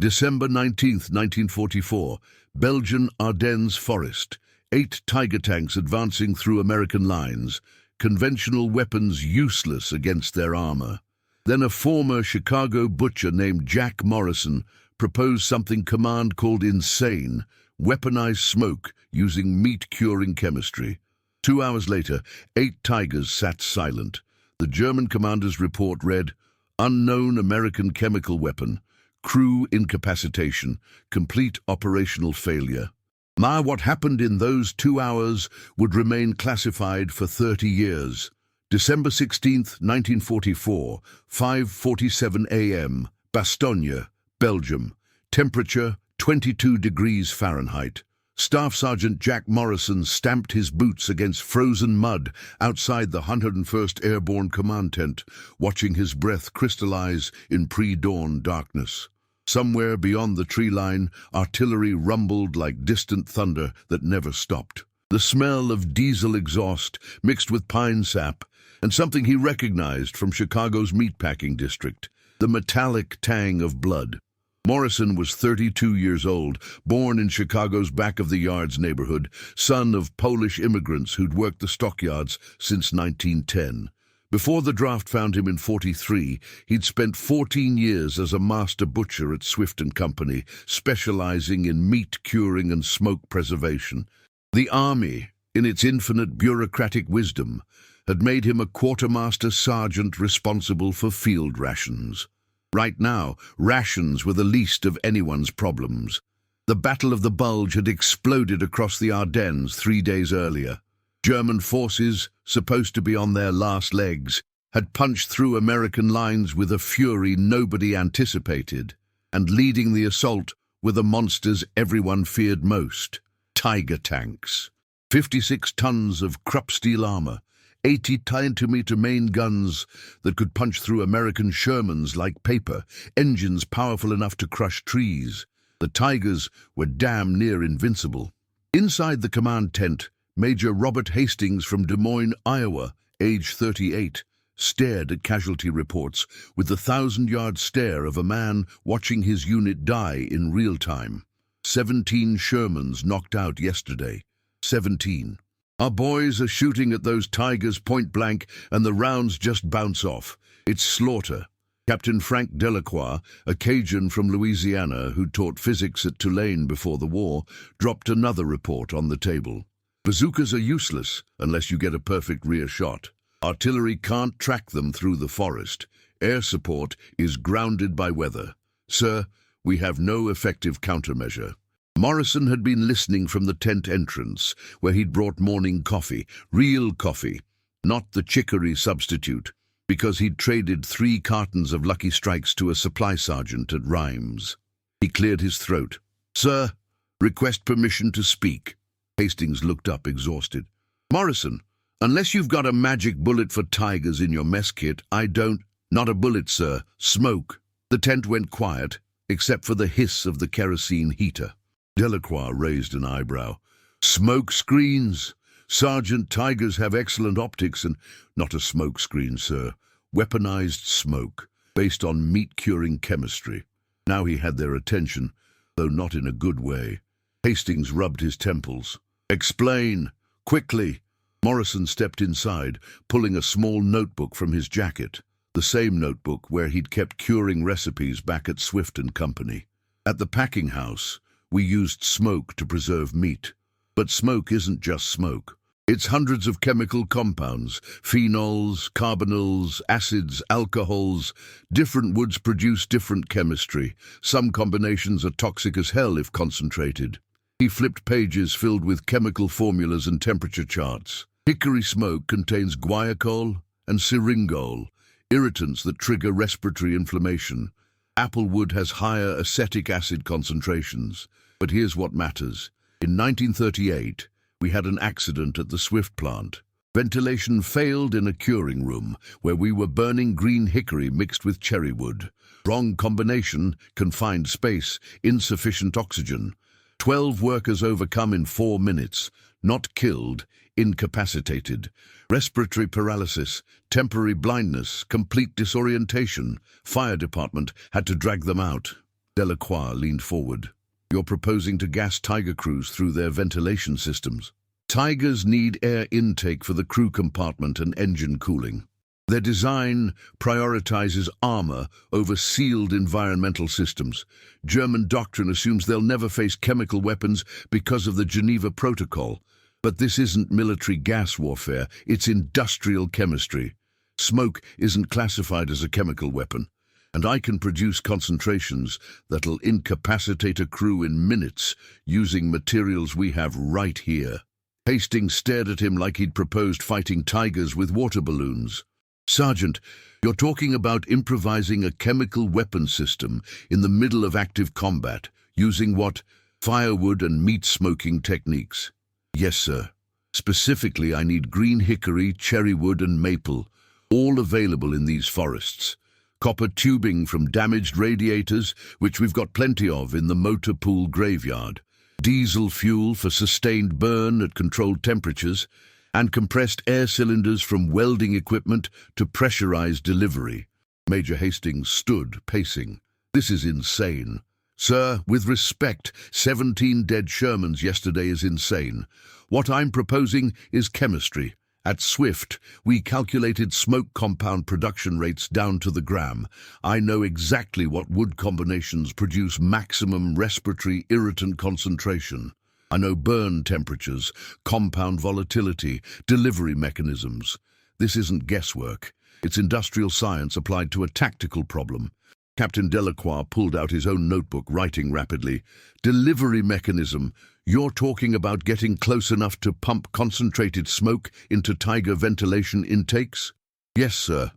December 19, 1944, Belgian Ardennes forest. 8 Tiger tanks advancing through American lines, conventional weapons useless against their armor. Then a former Chicago butcher named Jack Morrison proposed something command called insane, weaponized smoke using meat-curing chemistry. 2 hours later, 8 Tigers sat silent. The German commander's report read, "Unknown American chemical weapon. Crew incapacitation, complete operational failure." Now what happened in those 2 hours would remain classified for 30 years. December 16, 1944, 5:47 a.m., Bastogne, Belgium. Temperature 22 degrees Fahrenheit. Staff Sergeant Jack Morrison stamped his boots against frozen mud outside the 101st Airborne Command tent, watching his breath crystallize in pre-dawn darkness. Somewhere beyond the tree line, artillery rumbled like distant thunder that never stopped. The smell of diesel exhaust mixed with pine sap, and something he recognized from Chicago's meatpacking district, the metallic tang of blood. Morrison was 32 years old, born in Chicago's back-of-the-yards neighborhood, son of Polish immigrants who'd worked the stockyards since 1910. Before the draft found him in 43, he'd spent 14 years as a master butcher at Swift & Company, specializing in meat curing and smoke preservation. The Army, in its infinite bureaucratic wisdom, had made him a quartermaster sergeant responsible for field rations. Right now, rations were the least of anyone's problems. The Battle of the Bulge had exploded across the Ardennes 3 days earlier. German forces, supposed to be on their last legs, had punched through American lines with a fury nobody anticipated, and leading the assault were the monsters everyone feared most, Tiger tanks. 56 tons of Krupp steel armor, 80 10-meter main guns that could punch through American Shermans like paper, engines powerful enough to crush trees. The Tigers were damn near invincible. Inside the command tent, Major Robert Hastings from Des Moines, Iowa, age 38, stared at casualty reports with the 1,000-yard stare of a man watching his unit die in real time. 17 Shermans knocked out yesterday. 17. Our boys are shooting at those Tigers point blank and the rounds just bounce off. It's slaughter. Captain Frank Delacroix, a Cajun from Louisiana who taught physics at Tulane before the war, dropped another report on the table. Bazookas are useless unless you get a perfect rear shot. Artillery can't track them through the forest. Air support is grounded by weather. Sir, we have no effective countermeasure. Morrison had been listening from the tent entrance, where he'd brought morning coffee, real coffee, not the chicory substitute, because he'd traded 3 cartons of Lucky Strikes to a supply sergeant at Rhymes. He cleared his throat. "Sir, request permission to speak." Hastings looked up, exhausted. "Morrison, unless you've got a magic bullet for Tigers in your mess kit, I don't—" "Not a bullet, sir. Smoke." The tent went quiet, except for the hiss of the kerosene heater. Delacroix raised an eyebrow. "Smoke screens. Sergeant, Tigers have excellent optics and—" "Not a smoke screen, sir. Weaponized smoke, based on meat-curing chemistry." Now he had their attention, though not in a good way. Hastings rubbed his temples. "Explain, quickly." Morrison stepped inside, pulling a small notebook from his jacket, the same notebook where he'd kept curing recipes back at Swift & Company. At the packing house, we used smoke to preserve meat. But smoke isn't just smoke. It's hundreds of chemical compounds, phenols, carbonyls, acids, alcohols. Different woods produce different chemistry. Some combinations are toxic as hell if concentrated. He flipped pages filled with chemical formulas and temperature charts. Hickory smoke contains guaiacol and syringol, irritants that trigger respiratory inflammation. Applewood has higher acetic acid concentrations. But here's what matters. In 1938, we had an accident at the Swift plant. Ventilation failed in a curing room where we were burning green hickory mixed with cherry wood. Wrong combination, confined space, insufficient oxygen. 12 workers overcome in 4 minutes, not killed, incapacitated. Respiratory paralysis, temporary blindness, complete disorientation. Fire department had to drag them out. Delacroix leaned forward. You're proposing to gas Tiger crews through their ventilation systems. Tigers need air intake for the crew compartment and engine cooling. Their design prioritizes armor over sealed environmental systems. German doctrine assumes they'll never face chemical weapons because of the Geneva Protocol. But this isn't military gas warfare, it's industrial chemistry. Smoke isn't classified as a chemical weapon, and I can produce concentrations that'll incapacitate a crew in minutes using materials we have right here. Hastings stared at him like he'd proposed fighting tigers with water balloons. Sergeant, you're talking about improvising a chemical weapon system in the middle of active combat, using what? Firewood and meat smoking techniques. Yes, sir. Specifically, I need green hickory, cherry wood and maple, all available in these forests. Copper tubing from damaged radiators, which we've got plenty of in the motor pool graveyard. Diesel fuel for sustained burn at controlled temperatures, and compressed air cylinders from welding equipment to pressurized delivery. Major Hastings stood, pacing. This is insane. Sir, with respect, 17 dead Shermans yesterday is insane. What I'm proposing is chemistry. At Swift, we calculated smoke compound production rates down to the gram. I know exactly what wood combinations produce maximum respiratory irritant concentration. I know burn temperatures, compound volatility, delivery mechanisms. This isn't guesswork. It's industrial science applied to a tactical problem. Captain Delacroix pulled out his own notebook, writing rapidly. Delivery mechanism. You're talking about getting close enough to pump concentrated smoke into Tiger ventilation intakes? Yes, sir.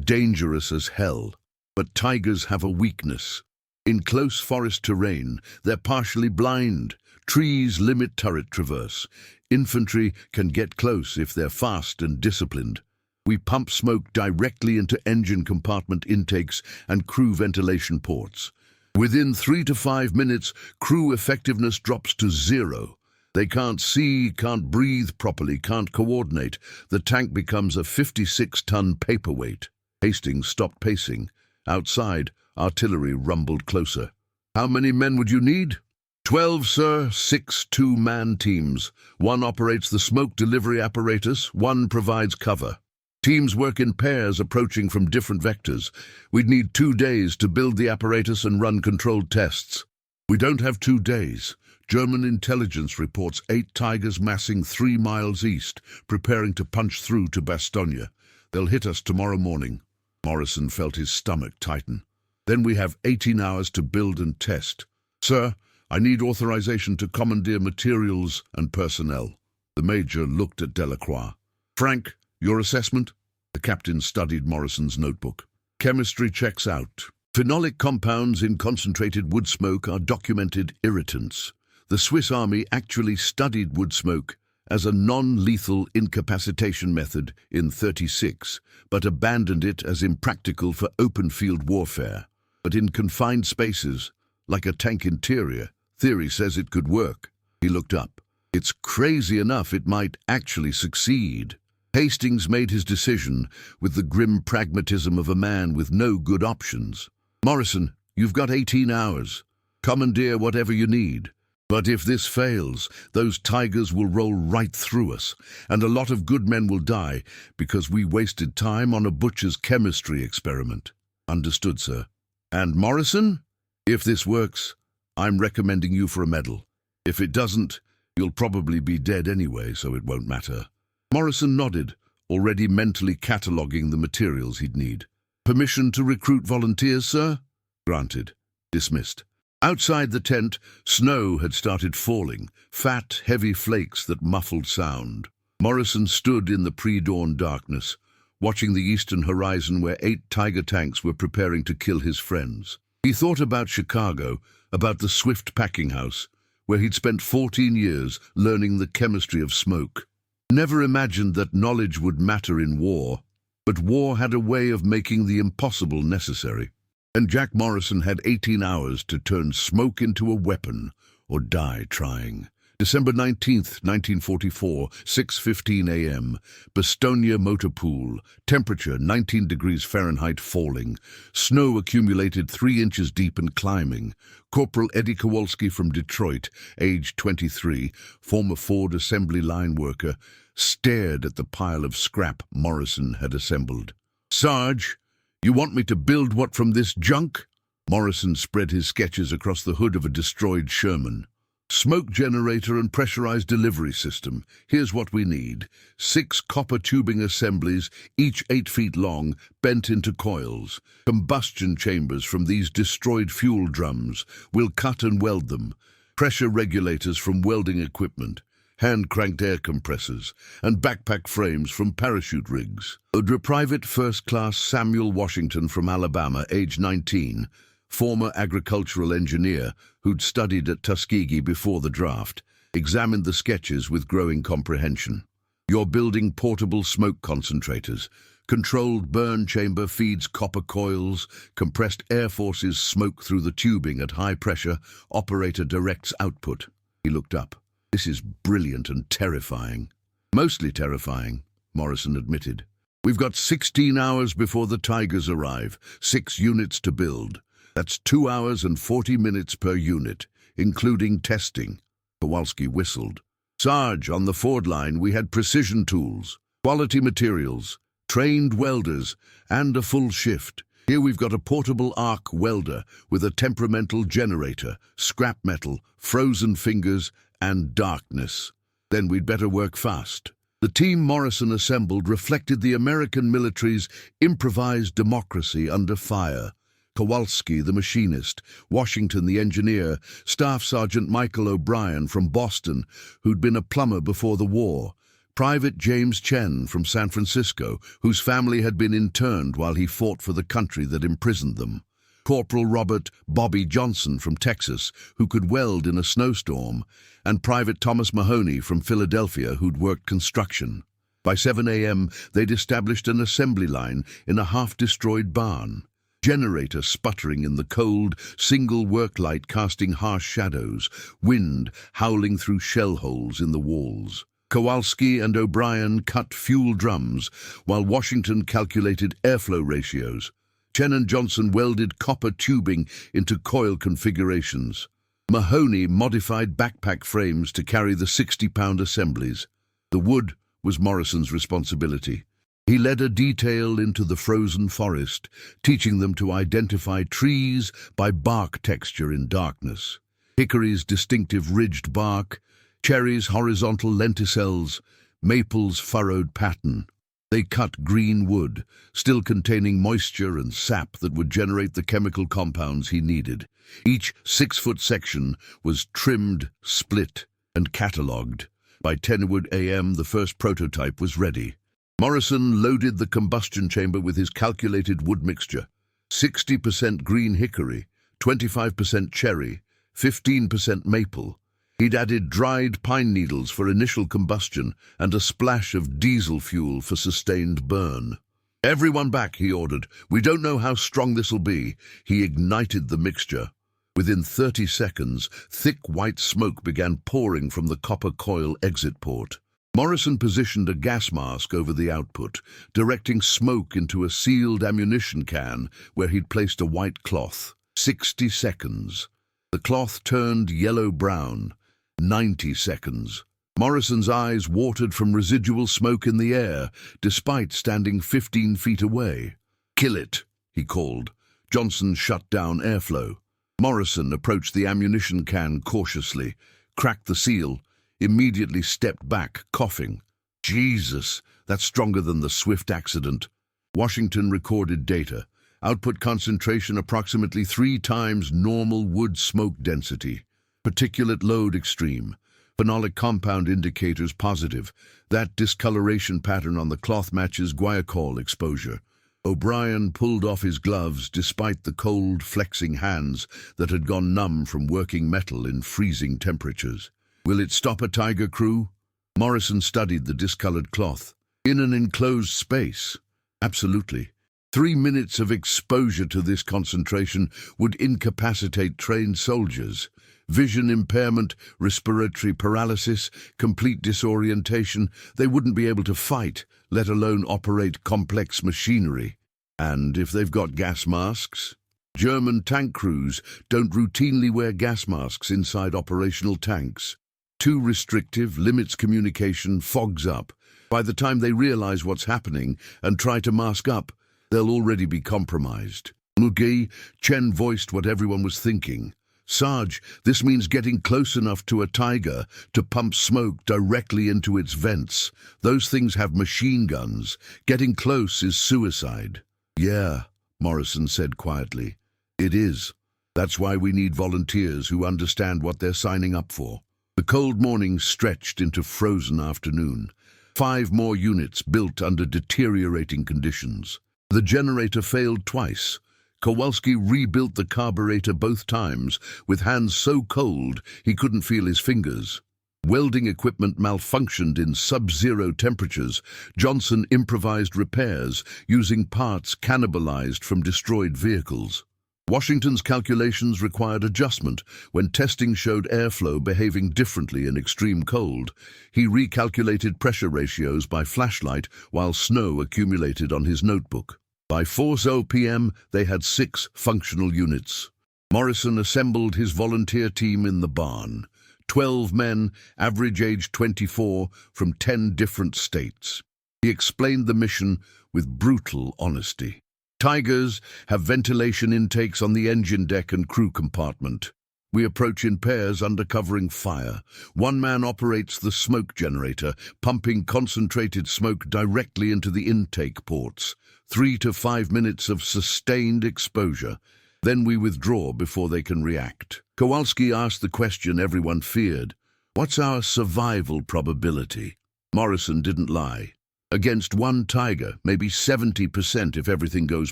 Dangerous as hell. But Tigers have a weakness. In close forest terrain, they're partially blind. Trees limit turret traverse. Infantry can get close if they're fast and disciplined. We pump smoke directly into engine compartment intakes and crew ventilation ports. Within 3 to 5 minutes, crew effectiveness drops to 0. They can't see, can't breathe properly, can't coordinate. The tank becomes a 56-ton paperweight. Hastings stopped pacing. Outside, artillery rumbled closer. How many men would you need? 12, sir, 6 two-man teams. One operates the smoke delivery apparatus, one provides cover. Teams work in pairs approaching from different vectors. We'd need 2 days to build the apparatus and run controlled tests. We don't have 2 days. German intelligence reports 8 Tigers massing 3 miles east, preparing to punch through to Bastogne. They'll hit us tomorrow morning. Morrison felt his stomach tighten. Then we have 18 hours to build and test. Sir, I need authorization to commandeer materials and personnel. The Major looked at Delacroix. Frank, your assessment? The captain studied Morrison's notebook. Chemistry checks out. Phenolic compounds in concentrated wood smoke are documented irritants. The Swiss Army actually studied wood smoke as a non-lethal incapacitation method in '36, but abandoned it as impractical for open-field warfare. But in confined spaces, like a tank interior, theory says it could work. He looked up. It's crazy enough it might actually succeed. Hastings made his decision with the grim pragmatism of a man with no good options. Morrison, you've got 18 hours. Commandeer whatever you need. But if this fails, those Tigers will roll right through us, and a lot of good men will die because we wasted time on a butcher's chemistry experiment. Understood, sir. And Morrison? If this works, I'm recommending you for a medal. If it doesn't, you'll probably be dead anyway, so it won't matter. Morrison nodded, already mentally cataloguing the materials he'd need. Permission to recruit volunteers, sir? Granted. Dismissed. Outside the tent, snow had started falling, fat, heavy flakes that muffled sound. Morrison stood in the pre-dawn darkness, watching the eastern horizon where 8 Tiger tanks were preparing to kill his friends. He thought about Chicago, about the Swift packing house, where he'd spent 14 years learning the chemistry of smoke. Never imagined that knowledge would matter in war, but war had a way of making the impossible necessary. And Jack Morrison had 18 hours to turn smoke into a weapon, or die trying. December 19th, 1944, 6:15 a.m. Bastonia Motor Pool. Temperature 19 degrees Fahrenheit falling. Snow accumulated 3 inches deep and climbing. Corporal Eddie Kowalski from Detroit, age 23, former Ford assembly line worker, stared at the pile of scrap Morrison had assembled. "Sarge, you want me to build what from this junk?" Morrison spread his sketches across the hood of a destroyed Sherman. "Smoke generator and pressurized delivery system. Here's what we need. 6 copper tubing assemblies, each 8 feet long, bent into coils. Combustion chambers from these destroyed fuel drums. We'll cut and weld them. Pressure regulators from welding equipment. Hand-cranked air compressors, and backpack frames from parachute rigs." Private First Class Samuel Washington from Alabama, age 19, former agricultural engineer who'd studied at Tuskegee before the draft, examined the sketches with growing comprehension. "You're building portable smoke concentrators. Controlled burn chamber feeds copper coils. Compressed air forces smoke through the tubing at high pressure. Operator directs output." He looked up. "This is brilliant and terrifying." "Mostly terrifying," Morrison admitted. "We've got 16 hours before the Tigers arrive, 6 units to build. That's 2 hours and 40 minutes per unit, including testing." Kowalski whistled. "Sarge, on the Ford line we had precision tools, quality materials, trained welders, and a full shift. Here we've got a portable arc welder with a temperamental generator, scrap metal, frozen fingers, and darkness. Then we'd better work fast." The team Morrison assembled reflected the American military's improvised democracy under fire. Kowalski, the machinist; Washington, the engineer; Staff Sergeant Michael O'Brien from Boston, who'd been a plumber before the war; Private James Chen from San Francisco, whose family had been interned while he fought for the country that imprisoned them; Corporal Robert "Bobby" Johnson from Texas, who could weld in a snowstorm; and Private Thomas Mahoney from Philadelphia, who'd worked construction. By 7 a.m., they'd established an assembly line in a half-destroyed barn. Generator sputtering in the cold, single work light casting harsh shadows, wind howling through shell holes in the walls. Kowalski and O'Brien cut fuel drums, while Washington calculated airflow ratios. Chen and Johnson welded copper tubing into coil configurations. Mahoney modified backpack frames to carry the 60-pound assemblies. The wood was Morrison's responsibility. He led a detail into the frozen forest, teaching them to identify trees by bark texture in darkness. Hickory's distinctive ridged bark, cherry's horizontal lenticels, maple's furrowed pattern. They cut green wood, still containing moisture and sap that would generate the chemical compounds he needed. Each 6-foot section was trimmed, split, and catalogued. By 10 a.m., the first prototype was ready. Morrison loaded the combustion chamber with his calculated wood mixture: 60% green hickory, 25% cherry, 15% maple. He'd added dried pine needles for initial combustion and a splash of diesel fuel for sustained burn. "Everyone back," he ordered. "We don't know how strong this'll be." He ignited the mixture. Within 30 seconds, thick white smoke began pouring from the copper coil exit port. Morrison positioned a gas mask over the output, directing smoke into a sealed ammunition can where he'd placed a white cloth. 60 seconds. The cloth turned yellow-brown. 90 seconds. Morrison's eyes watered from residual smoke in the air, despite standing 15 feet away. "Kill it," he called. Johnson shut down airflow. Morrison approached the ammunition can cautiously, cracked the seal, immediately stepped back, coughing. "Jesus, that's stronger than the Swift accident." Washington recorded data. Output concentration approximately 3 times normal wood smoke density. Particulate load extreme. Phenolic compound indicators positive. That discoloration pattern on the cloth matches guaiacol exposure. O'Brien pulled off his gloves despite the cold, flexing hands that had gone numb from working metal in freezing temperatures. "Will it stop a Tiger crew?" Morrison studied the discolored cloth. "In an enclosed space? Absolutely. 3 minutes of exposure to this concentration would incapacitate trained soldiers. Vision impairment, respiratory paralysis, complete disorientation. They wouldn't be able to fight, let alone operate complex machinery. And if they've got gas masks? German tank crews don't routinely wear gas masks inside operational tanks. Too restrictive, limits communication, fogs up. By the time they realize what's happening and try to mask up, they'll already be compromised. Mugi, Chen voiced what everyone was thinking. Sarge, this means getting close enough to a tiger to pump smoke directly into its vents. Those things have machine guns. Getting close is suicide. Yeah, Morrison said quietly. It is. That's why we need volunteers who understand what they're signing up for. The cold morning stretched into frozen afternoon. 5 more units built under deteriorating conditions. The generator failed twice. Kowalski rebuilt the carburetor both times, with hands so cold he couldn't feel his fingers. Welding equipment malfunctioned in sub-zero temperatures. Johnson improvised repairs using parts cannibalized from destroyed vehicles. Washington's calculations required adjustment when testing showed airflow behaving differently in extreme cold. He recalculated pressure ratios by flashlight while snow accumulated on his notebook. By 4:00 p.m., they had 6 functional units. Morrison assembled his volunteer team in the barn. 12 men, average age 24, from 10 different states. He explained the mission with brutal honesty. Tigers have ventilation intakes on the engine deck and crew compartment. We approach in pairs under covering fire. One man operates the smoke generator, pumping concentrated smoke directly into the intake ports. 3 to 5 minutes of sustained exposure. Then we withdraw before they can react. Kowalski asked the question everyone feared. What's our survival probability? Morrison didn't lie. Against 1 tiger, maybe 70% if everything goes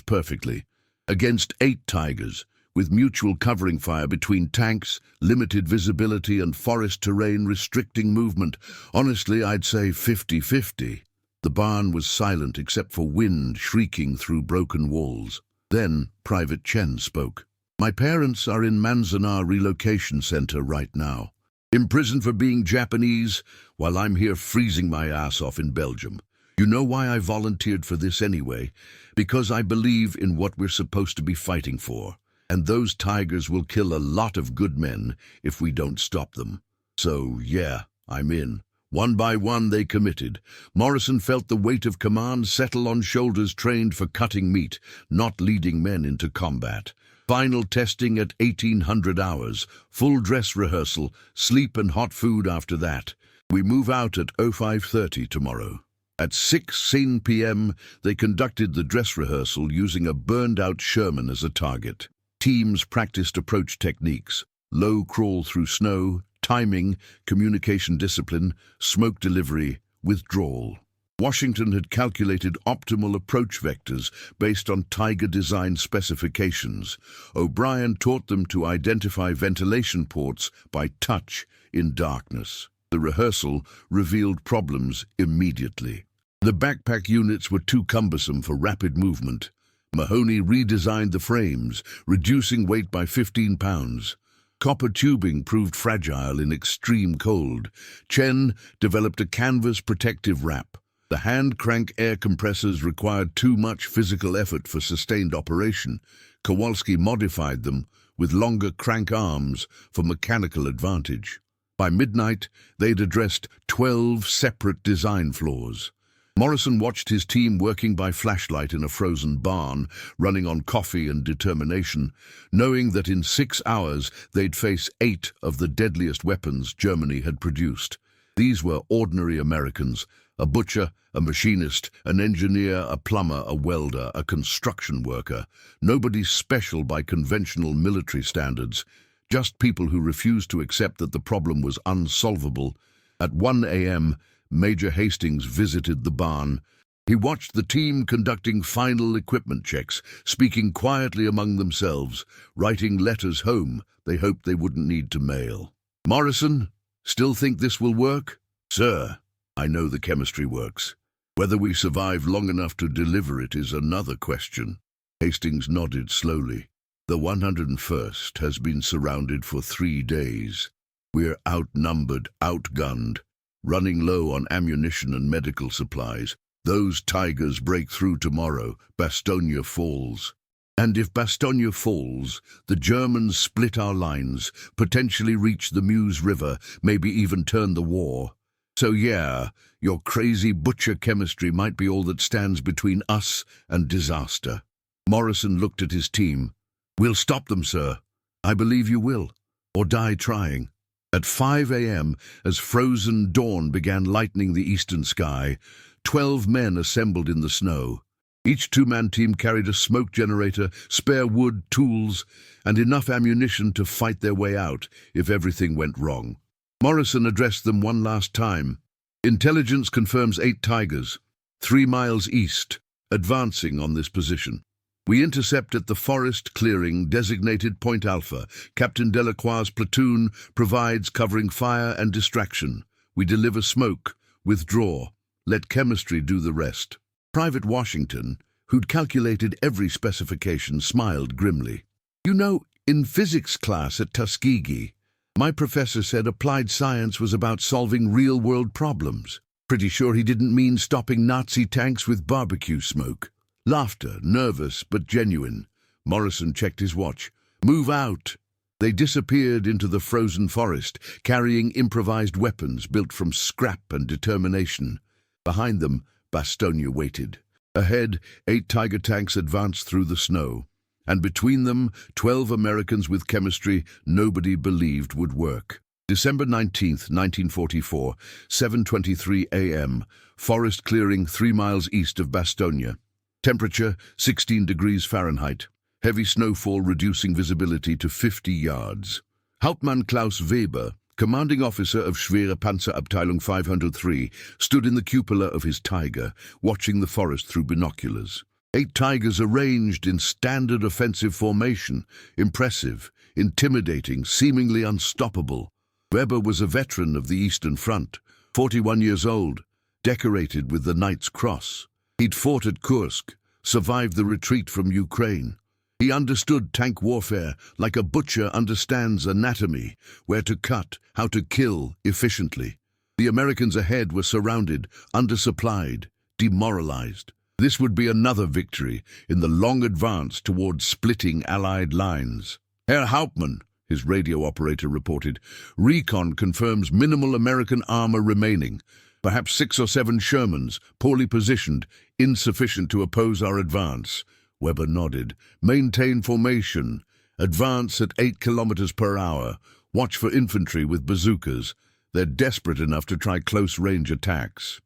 perfectly. Against 8 tigers, with mutual covering fire between tanks, limited visibility and forest terrain restricting movement, honestly I'd say 50-50. The barn was silent except for wind shrieking through broken walls. Then Private Chen spoke. My parents are in Manzanar Relocation Center right now, imprisoned for being Japanese, while I'm here freezing my ass off in Belgium. You know why I volunteered for this anyway? Because I believe in what we're supposed to be fighting for. And those tigers will kill a lot of good men if we don't stop them. So, yeah, I'm in. One by one they committed. Morrison felt the weight of command settle on shoulders trained for cutting meat, not leading men into combat. Final testing at 1800 hours, full dress rehearsal, sleep and hot food after that. We move out at 05:30 tomorrow. At 6 p.m., they conducted the dress rehearsal using a burned-out Sherman as a target. Teams practiced approach techniques, low crawl through snow, timing, communication discipline, smoke delivery, withdrawal. Washington had calculated optimal approach vectors based on Tiger design specifications. O'Brien taught them to identify ventilation ports by touch in darkness. The rehearsal revealed problems immediately. The backpack units were too cumbersome for rapid movement. Mahoney redesigned the frames, reducing weight by 15 pounds. Copper tubing proved fragile in extreme cold. Chen developed a canvas protective wrap. The hand-crank air compressors required too much physical effort for sustained operation. Kowalski modified them with longer crank arms for mechanical advantage. By midnight, they'd addressed 12 separate design flaws. Morrison watched his team working by flashlight in a frozen barn, running on coffee and determination, knowing that in 6 hours they'd face 8 of the deadliest weapons Germany had produced. These were ordinary Americans, a butcher, a machinist, an engineer, a plumber, a welder, a construction worker. Nobody special by conventional military standards, just people who refused to accept that the problem was unsolvable. At 1 a.m., Major Hastings visited the barn. He watched the team conducting final equipment checks, speaking quietly among themselves, writing letters home they hoped they wouldn't need to mail. Morrison, still think this will work? Sir, I know the chemistry works. Whether we survive long enough to deliver it is another question. Hastings nodded slowly. The 101st has been surrounded for 3 days. We're outnumbered, outgunned, running low on ammunition and medical supplies. Those Tigers break through tomorrow. Bastogne falls. And if Bastogne falls, the Germans split our lines, potentially reach the Meuse River, maybe even turn the war. So yeah, your crazy butcher chemistry might be all that stands between us and disaster. Morrison looked at his team. We'll stop them, sir. I believe you will, or die trying. At 5 a.m., as frozen dawn began lightening the eastern sky, 12 men assembled in the snow. Each two-man team carried a smoke generator, spare wood, tools, and enough ammunition to fight their way out if everything went wrong. Morrison addressed them one last time. Intelligence confirms 8 Tigers, 3 miles east, advancing on this position. We intercept at the forest clearing designated Point Alpha. Captain Delacroix's platoon provides covering fire and distraction. We deliver smoke, withdraw, let chemistry do the rest. Private Washington, who'd calculated every specification, smiled grimly. You know, in physics class at Tuskegee, my professor said applied science was about solving real-world problems. Pretty sure he didn't mean stopping Nazi tanks with barbecue smoke. Laughter, nervous but genuine. Morrison checked his watch. Move out! They disappeared into the frozen forest, carrying improvised weapons built from scrap and determination. Behind them, Bastogne waited. Ahead, 8 Tiger tanks advanced through the snow. And between them, 12 Americans with chemistry nobody believed would work. December 19th, 1944, 7:23 a.m., forest clearing 3 miles east of Bastogne. Temperature, 16 degrees Fahrenheit. Heavy snowfall reducing visibility to 50 yards. Hauptmann Klaus Weber, commanding officer of Schwere Panzerabteilung 503, stood in the cupola of his Tiger, watching the forest through binoculars. 8 Tigers arranged in standard offensive formation, impressive, intimidating, seemingly unstoppable. Weber was a veteran of the Eastern Front, 41 years old, decorated with the Knight's Cross. He'd fought at Kursk, survived the retreat from Ukraine. He understood tank warfare like a butcher understands anatomy, where to cut, how to kill efficiently. The Americans ahead were surrounded, undersupplied, demoralized. This would be another victory in the long advance towards splitting Allied lines. Herr Hauptmann, his radio operator reported, recon confirms minimal American armor remaining. Perhaps 6 or 7 Shermans, poorly positioned, insufficient to oppose our advance. Weber nodded. Maintain formation. Advance at 8 kilometers per hour. Watch for infantry with bazookas. They're desperate enough to try close-range attacks.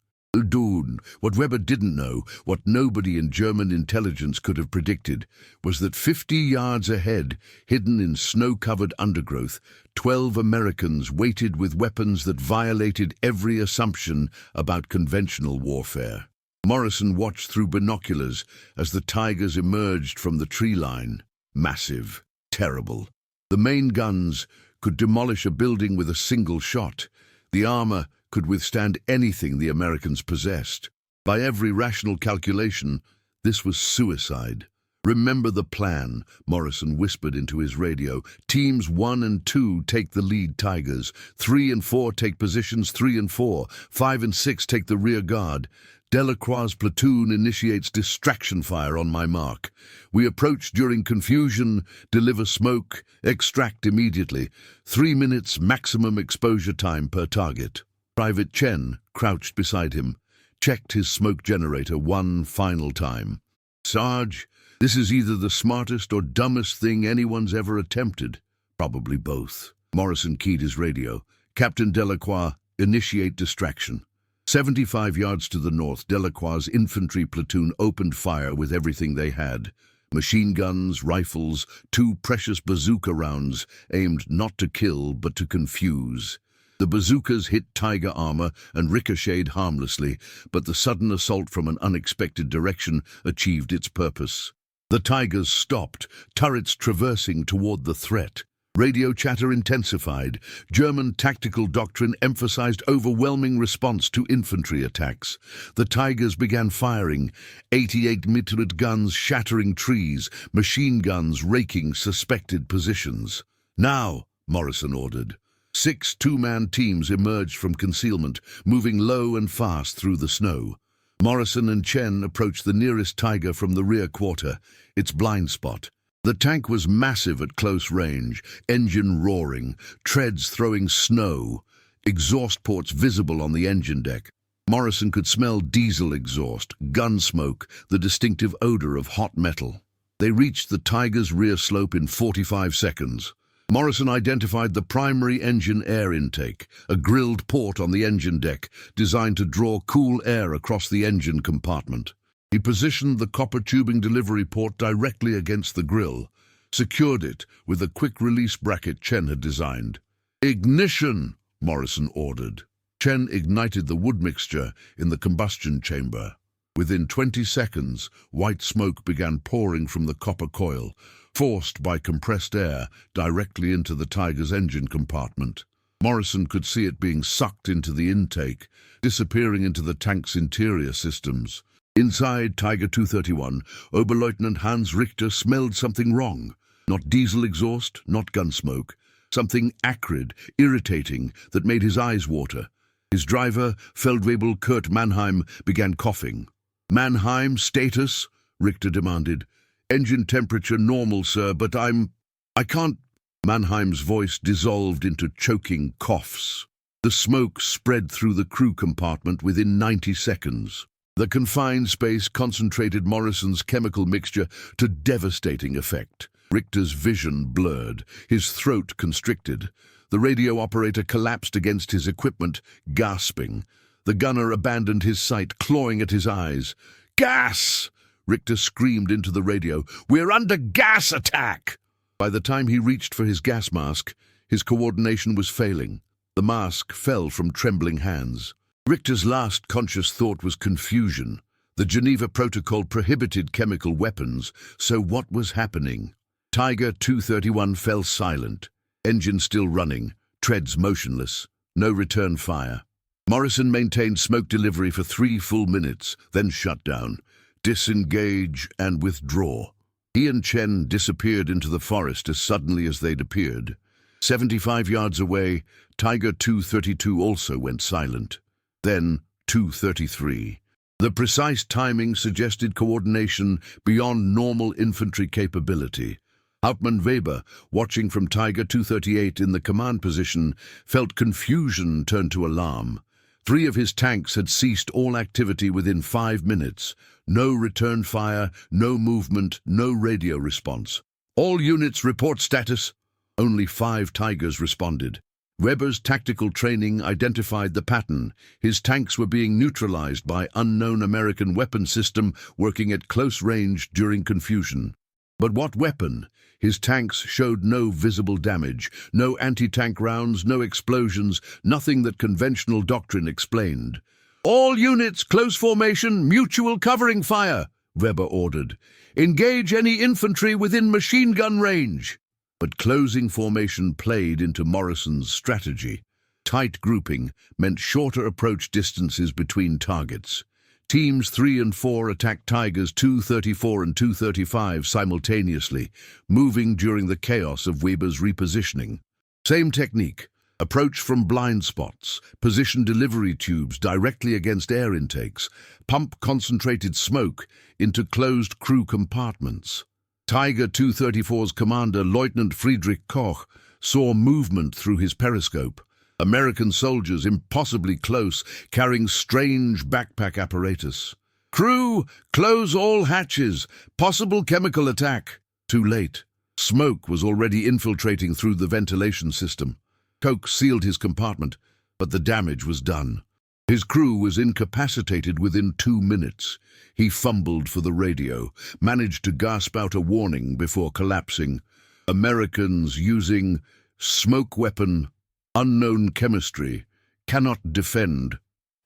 Dude, what Weber didn't know, what nobody in German intelligence could have predicted, was that 50 yards ahead, hidden in snow-covered undergrowth, 12 Americans waited with weapons that violated every assumption about conventional warfare. Morrison watched through binoculars as the Tigers emerged from the tree line. Massive, terrible. The main guns could demolish a building with a single shot. The armor could withstand anything the Americans possessed. By every rational calculation, this was suicide. Remember the plan, Morrison whispered into his radio. Teams 1 and 2 take the lead Tigers. 3 and 4 take positions 3 and 4. 5 and 6 take the rear guard. Delacroix's platoon initiates distraction fire on my mark. We approach during confusion, deliver smoke, extract immediately. 3 minutes maximum exposure time per target. Private Chen, crouched beside him, checked his smoke generator one final time. Sarge, this is either the smartest or dumbest thing anyone's ever attempted. Probably both. Morrison keyed his radio. Captain Delacroix, initiate distraction. 75 yards to the north, Delacroix's infantry platoon opened fire with everything they had. Machine guns, rifles, 2 precious bazooka rounds aimed not to kill but to confuse. The bazookas hit Tiger armor and ricocheted harmlessly, but the sudden assault from an unexpected direction achieved its purpose. The Tigers stopped, turrets traversing toward the threat. Radio chatter intensified. German tactical doctrine emphasized overwhelming response to infantry attacks. The Tigers began firing, 88 Mitrid guns shattering trees, machine guns raking suspected positions. "Now," Morrison ordered. 6 two-man teams emerged from concealment, moving low and fast through the snow. Morrison and Chen approached the nearest Tiger from the rear quarter, its blind spot. The tank was massive at close range, engine roaring, treads throwing snow, exhaust ports visible on the engine deck. Morrison could smell diesel exhaust, gun smoke, the distinctive odor of hot metal. They reached the Tiger's rear slope in 45 seconds. Morrison identified the primary engine air intake, a grilled port on the engine deck designed to draw cool air across the engine compartment. He positioned the copper tubing delivery port directly against the grill, secured it with a quick-release bracket Chen had designed. "Ignition!" Morrison ordered. Chen ignited the wood mixture in the combustion chamber. Within 20 seconds, white smoke began pouring from the copper coil, forced by compressed air directly into the Tiger's engine compartment. Morrison could see it being sucked into the intake, disappearing into the tank's interior systems. Inside Tiger 231, Oberleutnant Hans Richter smelled something wrong. Not diesel exhaust, not gun smoke. Something acrid, irritating, that made his eyes water. His driver, Feldwebel Kurt Mannheim, began coughing. "Mannheim, status?" Richter demanded. "Engine temperature normal, sir, but I can't—" Mannheim's voice dissolved into choking coughs. The smoke spread through the crew compartment within 90 seconds. The confined space concentrated Morrison's chemical mixture to devastating effect. Richter's vision blurred, his throat constricted. The radio operator collapsed against his equipment, gasping. The gunner abandoned his sight, clawing at his eyes. "Gas!" Richter screamed into the radio. "We're under gas attack!" By the time he reached for his gas mask, his coordination was failing. The mask fell from trembling hands. Richter's last conscious thought was confusion. The Geneva Protocol prohibited chemical weapons, so what was happening? Tiger 231 fell silent, engine still running, treads motionless, no return fire. Morrison maintained smoke delivery for 3 full minutes, then shut down. Disengage and withdraw. He and Chen disappeared into the forest as suddenly as they'd appeared. 75 yards away, Tiger 232 also went silent. Then 233. The precise timing suggested coordination beyond normal infantry capability. Hauptmann Weber, watching from Tiger 238 in the command position, felt confusion turn to alarm. 3 of his tanks had ceased all activity within 5 minutes. No return fire, no movement, no radio response. "All units report status." Only 5 Tigers responded. Weber's tactical training identified the pattern. His tanks were being neutralized by unknown American weapon system working at close range during confusion. But what weapon? His tanks showed no visible damage, no anti-tank rounds, no explosions, nothing that conventional doctrine explained. "All units, close formation, mutual covering fire," Weber ordered. "Engage any infantry within machine gun range." But closing formation played into Morrison's strategy. Tight grouping meant shorter approach distances between targets. Teams 3 and 4 attacked Tigers 234 and 235 simultaneously, moving during the chaos of Weber's repositioning. Same technique. Approach from blind spots, position delivery tubes directly against air intakes, pump concentrated smoke into closed crew compartments. Tiger 234's commander, Lieutenant Friedrich Koch, saw movement through his periscope. American soldiers impossibly close, carrying strange backpack apparatus. "Crew, close all hatches. Possible chemical attack." Too late. Smoke was already infiltrating through the ventilation system. Koch sealed his compartment, but the damage was done. His crew was incapacitated within 2 minutes. He fumbled for the radio, managed to gasp out a warning before collapsing. "Americans using smoke weapon, unknown chemistry, cannot defend."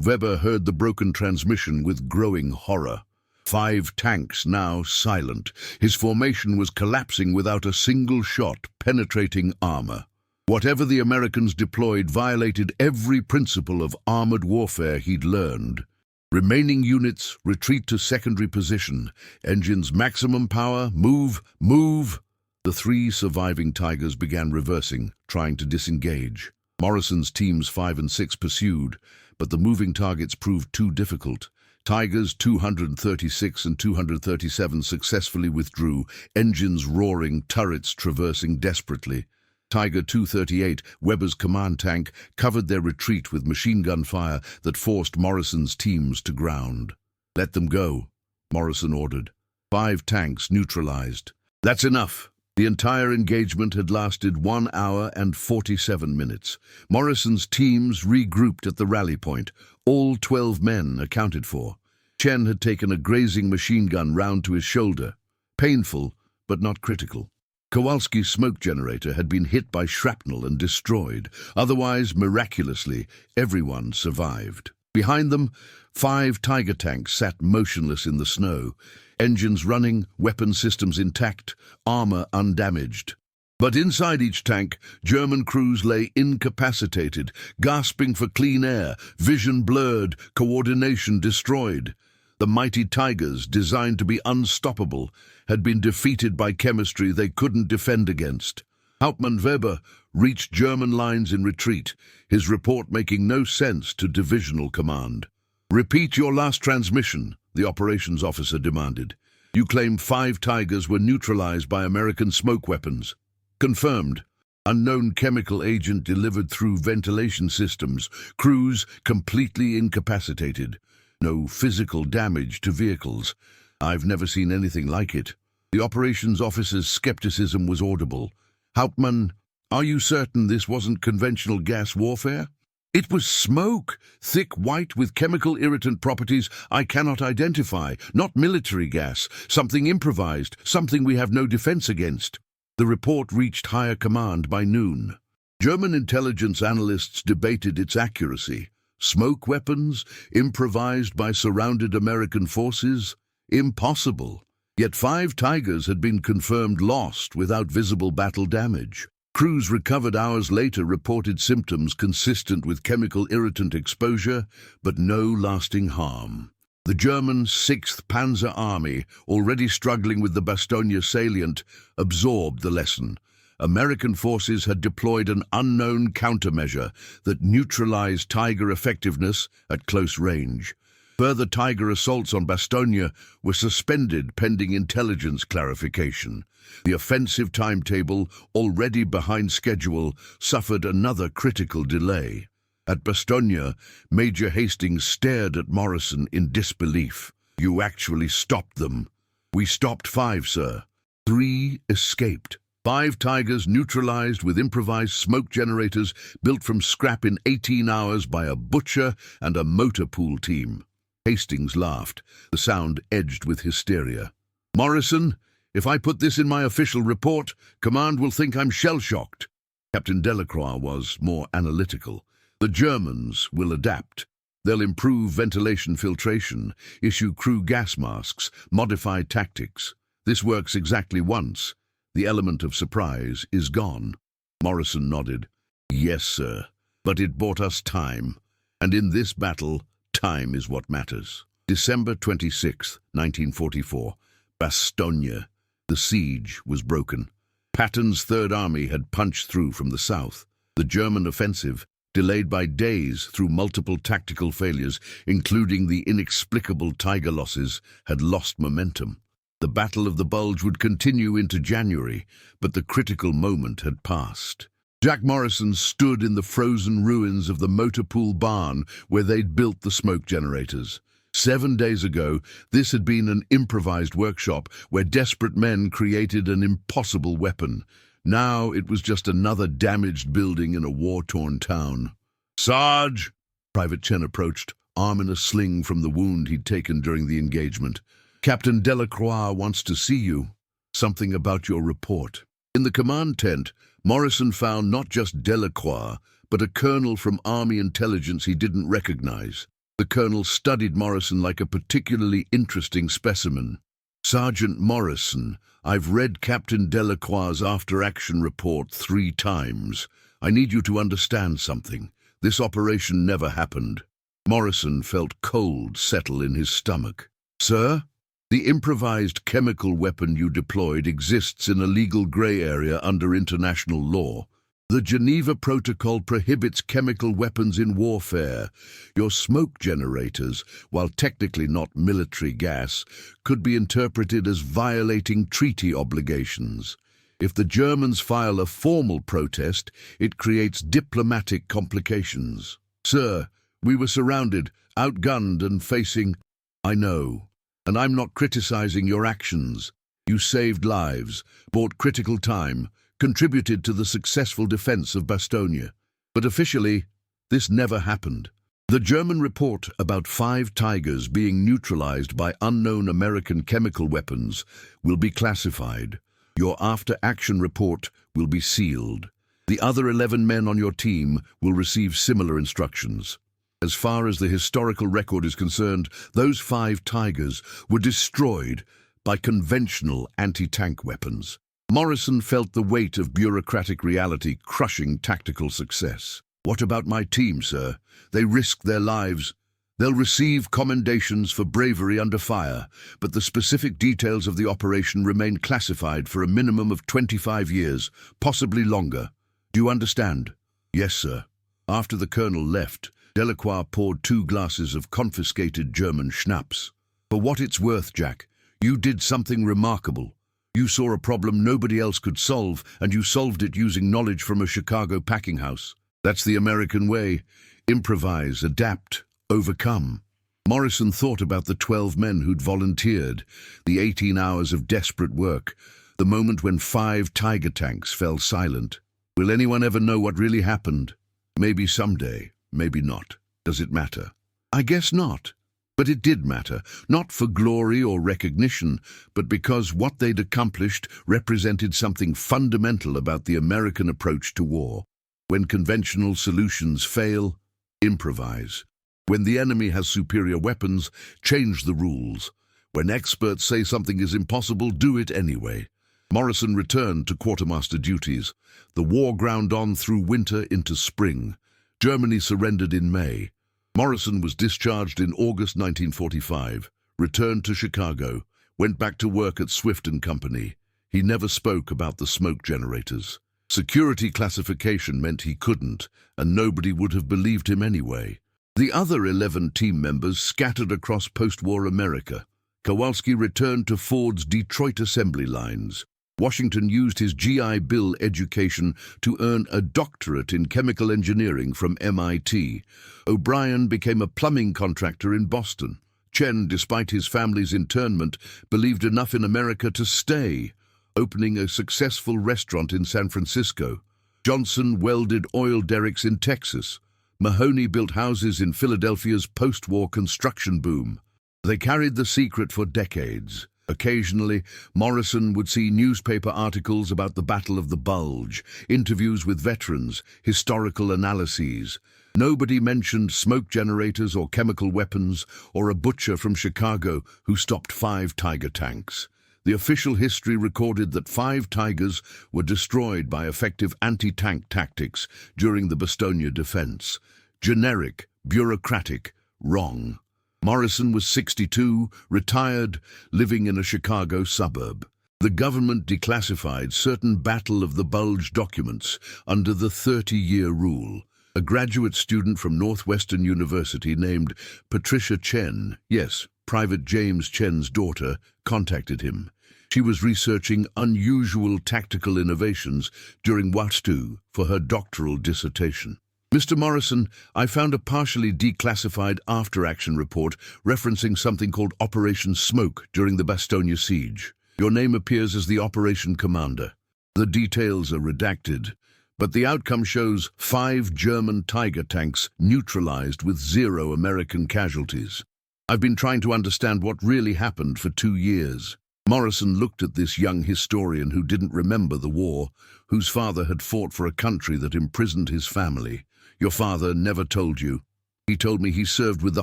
Weber heard the broken transmission with growing horror. 5 tanks now silent. His formation was collapsing without a single shot penetrating armor. Whatever the Americans deployed violated every principle of armored warfare he'd learned. Remaining units, retreat to secondary position. Engines maximum power, move, move. The 3 surviving Tigers began reversing, trying to disengage. Morrison's teams 5 and 6 pursued, but the moving targets proved too difficult. Tigers 236 and 237 successfully withdrew, engines roaring, turrets traversing desperately. Tiger 238, Weber's command tank, covered their retreat with machine gun fire that forced Morrison's teams to ground. "Let them go," Morrison ordered. 5 tanks neutralized. "That's enough." The entire engagement had lasted 1 hour and 47 minutes. Morrison's teams regrouped at the rally point, all 12 men accounted for. Chen had taken a grazing machine gun round to his shoulder. Painful, but not critical. Kowalski's smoke generator had been hit by shrapnel and destroyed. Otherwise, miraculously, everyone survived. Behind them, 5 Tiger tanks sat motionless in the snow. Engines running, weapon systems intact, armor undamaged. But inside each tank, German crews lay incapacitated, gasping for clean air, vision blurred, coordination destroyed. The mighty Tigers, designed to be unstoppable, had been defeated by chemistry they couldn't defend against. Hauptmann Weber reached German lines in retreat, his report making no sense to divisional command. "Repeat your last transmission," the operations officer demanded. "You claim 5 Tigers were neutralized by American smoke weapons." "Confirmed. Unknown chemical agent delivered through ventilation systems. Crews completely incapacitated. No physical damage to vehicles. I've never seen anything like it." The operations officer's skepticism was audible. "Hauptmann, are you certain this wasn't conventional gas warfare?" "It was smoke, thick white with chemical irritant properties I cannot identify, not military gas, something improvised, something we have no defense against." The report reached higher command by noon. German intelligence analysts debated its accuracy. Smoke weapons, improvised by surrounded American forces? Impossible. Yet 5 Tigers had been confirmed lost without visible battle damage. Crews recovered hours later reported symptoms consistent with chemical irritant exposure, but no lasting harm. The German 6th Panzer Army, already struggling with the Bastogne salient, absorbed the lesson. American forces had deployed an unknown countermeasure that neutralized Tiger effectiveness at close range. Further Tiger assaults on Bastogne were suspended pending intelligence clarification. The offensive timetable, already behind schedule, suffered another critical delay. At Bastogne, Major Hastings stared at Morrison in disbelief. "You actually stopped them." "We stopped 5, sir. 3 escaped. 5 Tigers neutralized with improvised smoke generators built from scrap in 18 hours by a butcher and a motor pool team." Hastings laughed, the sound edged with hysteria. "Morrison, if I put this in my official report, command will think I'm shell-shocked." Captain Delacroix was more analytical. "The Germans will adapt. They'll improve ventilation filtration, issue crew gas masks, modify tactics. This works exactly once. The element of surprise is gone." Morrison nodded. "Yes, sir, but it bought us time. And in this battle, time is what matters." December 26, 1944. Bastogne. The siege was broken. Patton's Third Army had punched through from the south. The German offensive, delayed by days through multiple tactical failures, including the inexplicable Tiger losses, had lost momentum. The Battle of the Bulge would continue into January, but the critical moment had passed. Jack Morrison stood in the frozen ruins of the motor pool barn where they'd built the smoke generators. 7 days ago, this had been an improvised workshop where desperate men created an impossible weapon. Now it was just another damaged building in a war-torn town. "Sarge!" Private Chen approached, arm in a sling from the wound he'd taken during the engagement. "Captain Delacroix wants to see you. Something about your report." In the command tent, Morrison found not just Delacroix, but a colonel from Army intelligence he didn't recognize. The colonel studied Morrison like a particularly interesting specimen. "Sergeant Morrison, I've read Captain Delacroix's after-action report 3 times. I need you to understand something. This operation never happened." Morrison felt cold settle in his stomach. "Sir? The improvised chemical weapon you deployed exists in a legal grey area under international law. The Geneva Protocol prohibits chemical weapons in warfare. Your smoke generators, while technically not military gas, could be interpreted as violating treaty obligations. If the Germans file a formal protest, it creates diplomatic complications. Sir, we were surrounded, outgunned and facing—" "I know, and I'm not criticizing your actions. You saved lives, bought critical time, contributed to the successful defense of Bastogne. But officially, this never happened. The German report about 5 Tigers being neutralized by unknown American chemical weapons will be classified. Your after-action report will be sealed. The other 11 men on your team will receive similar instructions. As far as the historical record is concerned, those 5 Tigers were destroyed by conventional anti-tank weapons." Morrison felt the weight of bureaucratic reality crushing tactical success. "What about my team, sir? They risked their lives. They'll receive commendations for bravery under fire, but the specific details of the operation remain classified for a minimum of 25 years, possibly longer. Do you understand?" "Yes, sir." After the colonel left, Delacroix poured 2 glasses of confiscated German schnapps. "For what it's worth, Jack, you did something remarkable. You saw a problem nobody else could solve, and you solved it using knowledge from a Chicago packing house. That's the American way. Improvise, adapt, overcome." Morrison thought about the 12 men who'd volunteered, the 18 hours of desperate work, the moment when 5 Tiger tanks fell silent. Will anyone ever know what really happened? Maybe someday, maybe not. Does it matter? I guess not. But it did matter, not for glory or recognition, but because what they'd accomplished represented something fundamental about the American approach to war. When conventional solutions fail, improvise. When the enemy has superior weapons, change the rules. When experts say something is impossible, do it anyway. Morrison returned to quartermaster duties. The war ground on through winter into spring. Germany surrendered in May. Morrison was discharged in August 1945, returned to Chicago, went back to work at Swift & Company. He never spoke about the smoke generators. Security classification meant he couldn't, and nobody would have believed him anyway. The other 11 team members scattered across post-war America. Kowalski returned to Ford's Detroit assembly lines. Washington used his GI Bill education to earn a doctorate in chemical engineering from MIT. O'Brien became a plumbing contractor in Boston. Chen, despite his family's internment, believed enough in America to stay, opening a successful restaurant in San Francisco. Johnson welded oil derricks in Texas. Mahoney built houses in Philadelphia's post-war construction boom. They carried the secret for decades. Occasionally, Morrison would see newspaper articles about the Battle of the Bulge, interviews with veterans, historical analyses. Nobody mentioned smoke generators or chemical weapons, or a butcher from Chicago who stopped 5 Tiger tanks. The official history recorded that 5 Tigers were destroyed by effective anti-tank tactics during the Bastogne defense. Generic, bureaucratic, wrong. Morrison was 62, retired, living in a Chicago suburb. The government declassified certain Battle of the Bulge documents under the 30-year rule. A graduate student from Northwestern University named Patricia Chen, yes, Private James Chen's daughter, contacted him. She was researching unusual tactical innovations during WASTU for her doctoral dissertation. "Mr. Morrison, I found a partially declassified after-action report referencing something called Operation Smoke during the Bastogne siege. Your name appears as the operation commander. The details are redacted, but the outcome shows 5 German Tiger tanks neutralized with 0 American casualties. I've been trying to understand what really happened for 2 years. Morrison looked at this young historian who didn't remember the war, whose father had fought for a country that imprisoned his family. Your father never told you. He told me he served with the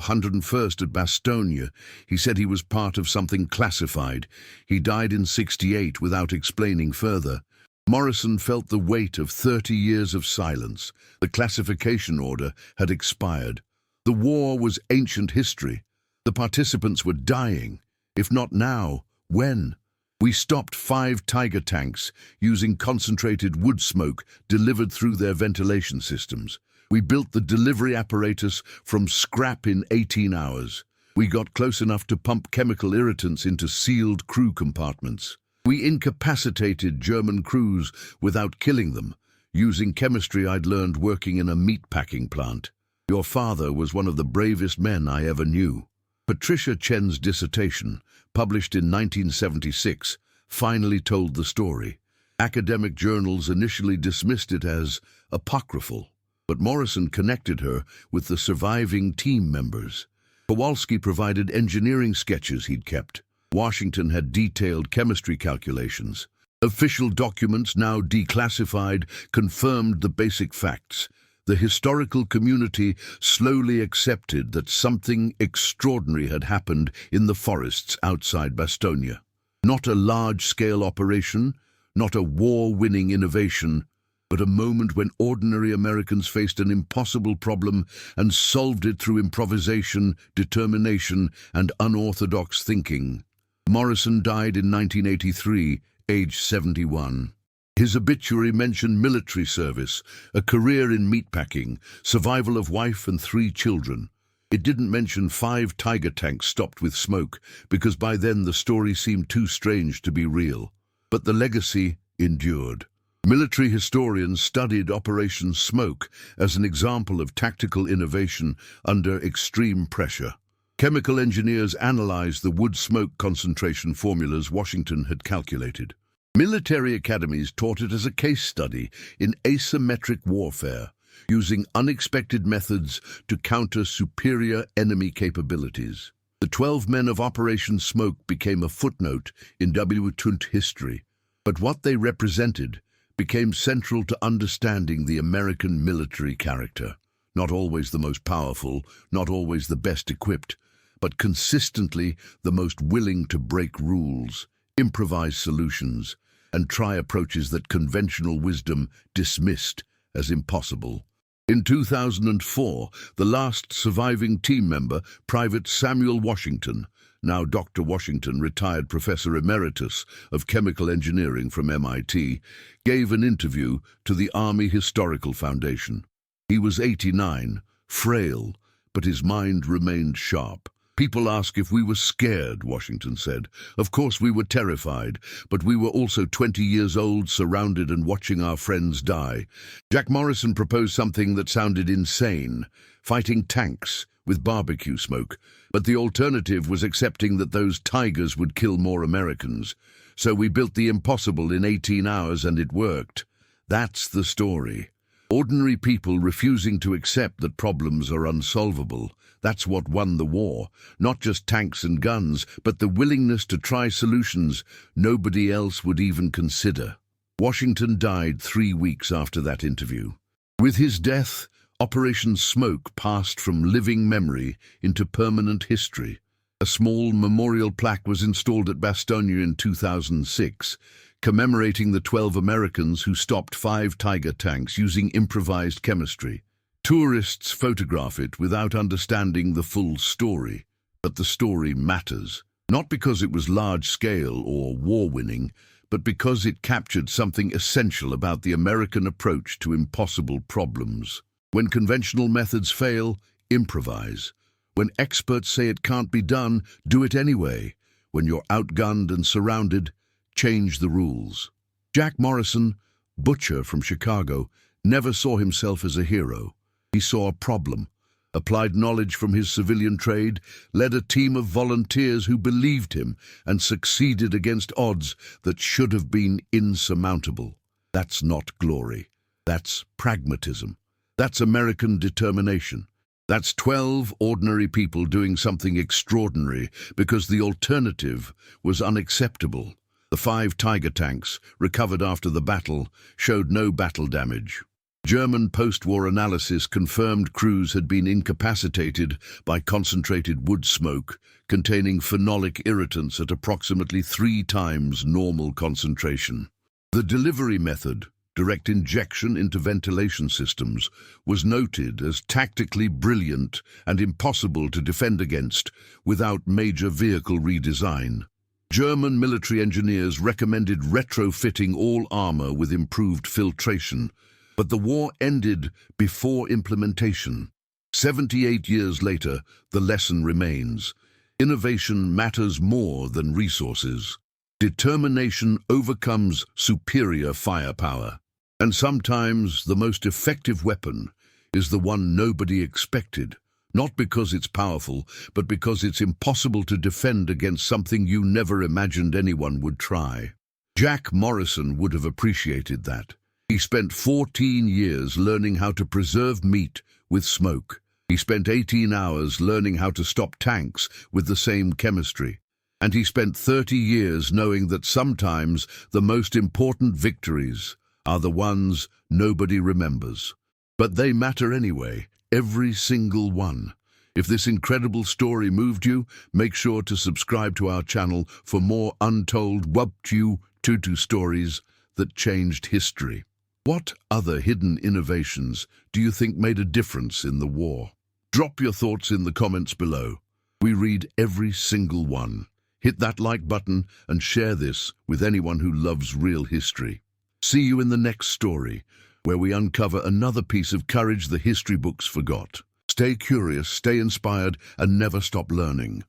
101st at Bastogne. He said he was part of something classified. He died in '68 without explaining further. Morrison felt the weight of 30 years of silence. The classification order had expired. The war was ancient history. The participants were dying. If not now, when? We stopped 5 Tiger tanks using concentrated wood smoke delivered through their ventilation systems. We built the delivery apparatus from scrap in 18 hours. We got close enough to pump chemical irritants into sealed crew compartments. We incapacitated German crews without killing them, using chemistry I'd learned working in a meatpacking plant. Your father was one of the bravest men I ever knew. Patricia Chen's dissertation, published in 1976, finally told the story. Academic journals initially dismissed it as apocryphal, but Morrison connected her with the surviving team members. Kowalski provided engineering sketches he'd kept. Washington had detailed chemistry calculations. Official documents, now declassified, confirmed the basic facts. The historical community slowly accepted that something extraordinary had happened in the forests outside Bastogne. Not a large-scale operation, not a war-winning innovation, but a moment when ordinary Americans faced an impossible problem and solved it through improvisation, determination, and unorthodox thinking. Morrison died in 1983, aged 71. His obituary mentioned military service, a career in meatpacking, survival of wife and 3 children. It didn't mention 5 Tiger tanks stopped with smoke, because by then the story seemed too strange to be real. But the legacy endured. Military historians studied Operation Smoke as an example of tactical innovation under extreme pressure. Chemical engineers analyzed the wood smoke concentration formulas Washington had calculated. Military academies taught it as a case study in asymmetric warfare, using unexpected methods to counter superior enemy capabilities. The 12 men of Operation Smoke became a footnote in W.T. history, but what they represented became central to understanding the American military character. Not always the most powerful, not always the best equipped, but consistently the most willing to break rules, improvise solutions, and try approaches that conventional wisdom dismissed as impossible. In 2004, the last surviving team member, Private Samuel Washington, now Dr. Washington, retired Professor Emeritus of Chemical Engineering from MIT, gave an interview to the Army Historical Foundation. He was 89, frail, but his mind remained sharp. People ask if we were scared, Washington said. Of course we were terrified, but we were also 20 years old, surrounded and watching our friends die. Jack Morrison proposed something that sounded insane, fighting tanks with barbecue smoke. But the alternative was accepting that those tigers would kill more Americans. So we built the impossible in 18 hours and it worked. That's the story. Ordinary people refusing to accept that problems are unsolvable. That's what won the war. Not just tanks and guns, but the willingness to try solutions nobody else would even consider. Washington died 3 weeks after that interview. With his death, Operation Smoke passed from living memory into permanent history. A small memorial plaque was installed at Bastogne in 2006, commemorating the 12 Americans who stopped 5 Tiger tanks using improvised chemistry. Tourists photograph it without understanding the full story, but the story matters, not because it was large-scale or war-winning, but because it captured something essential about the American approach to impossible problems. When conventional methods fail, improvise. When experts say it can't be done, do it anyway. When you're outgunned and surrounded, change the rules. Jack Morrison, butcher from Chicago, never saw himself as a hero. He saw a problem, applied knowledge from his civilian trade, led a team of volunteers who believed him, and succeeded against odds that should have been insurmountable. That's not glory. That's pragmatism. That's American determination. That's 12 ordinary people doing something extraordinary because the alternative was unacceptable. The 5 Tiger tanks, recovered after the battle, showed no battle damage. German post-war analysis confirmed crews had been incapacitated by concentrated wood smoke containing phenolic irritants at approximately 3 times normal concentration. The delivery method, direct injection into ventilation systems, was noted as tactically brilliant and impossible to defend against without major vehicle redesign. German military engineers recommended retrofitting all armor with improved filtration, but the war ended before implementation. 78 years later, the lesson remains. Innovation matters more than resources. Determination overcomes superior firepower. And sometimes the most effective weapon is the one nobody expected, not because it's powerful, but because it's impossible to defend against something you never imagined anyone would try. Jack Morrison would have appreciated that. He spent 14 years learning how to preserve meat with smoke. He spent 18 hours learning how to stop tanks with the same chemistry. And he spent 30 years knowing that sometimes the most important victories are the ones nobody remembers. But they matter anyway, every single one. If this incredible story moved you, make sure to subscribe to our channel for more untold Wubtu Tutu stories that changed history. What other hidden innovations do you think made a difference in the war? Drop your thoughts in the comments below. We read every single one. Hit that like button and share this with anyone who loves real history. See you in the next story, where we uncover another piece of courage the history books forgot. Stay curious, stay inspired, and never stop learning.